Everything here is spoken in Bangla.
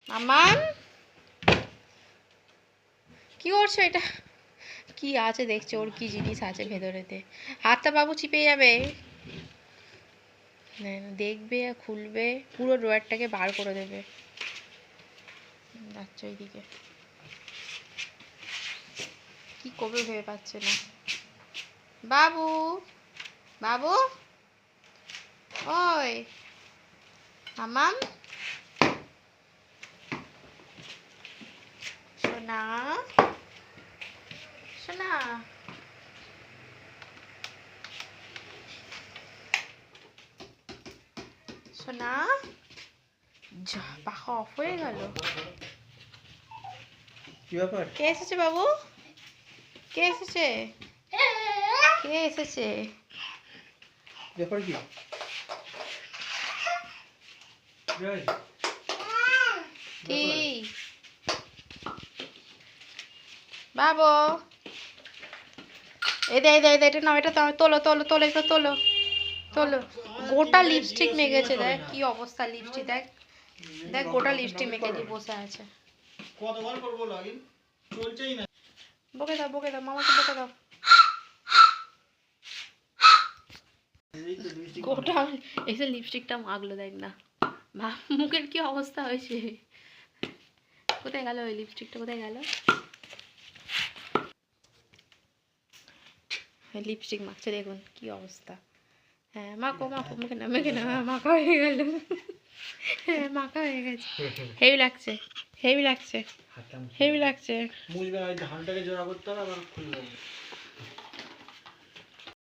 মামান কি করছো এটা? কি আছে দেখছো? ওর কি জিনিস আছে ভেতরেতে? হাতটা বাবু চিপে যাবে। দেখবে, খুলবে, পুরো ড্রয়ারটাকে বার করে দেবে। যাচ্ছে ওইদিকে, কি করবে ভেবে পাচ্ছে না। বাবু, বাবু, ওই মামাম, সোনা, সোনা, সোনা। যা, পাখা অফ হয়ে গেল। কি ব্যাপার? কে এসেছে বাবু? কে এসেছে? কে এসেছে? ব্যাপার কি? কি বাবু? এই দে, এটা নাও, এটা তোলো, তোলো, তোলো, এটা তোলো, তোলো। গোটা লিপস্টিক মেখেছে, দেখ কি অবস্থা লিপস্টিক, দেখ দেখ, গোটা লিপস্টিক মেখে দিয়ে বসে আছে। কতবার করবো লগইন? চলছেই না। বকে দাও, বকে দাও, মামাকে বকে দাও। গোটা এসে লিপস্টিকটা মাখলো, দেখ না মুখের কি অবস্থা হয়েছে। কোথায় গেল ওই লিপস্টিকটা? কোথায় গেল? লিপস্টিক মাখছে, দেখুন কি অবস্থা। হ্যাঁ, মাখো মাখো, মুখে না, মেখে না, মাখা হয়ে গেল। হ্যাঁ, মাখা হয়ে গেছে। হেভি লাগছে, হেভি লাগছে, হেভি লাগছে। মুছবে, ধানটাকে জোড়া করতে হবে, আবার খুলবে।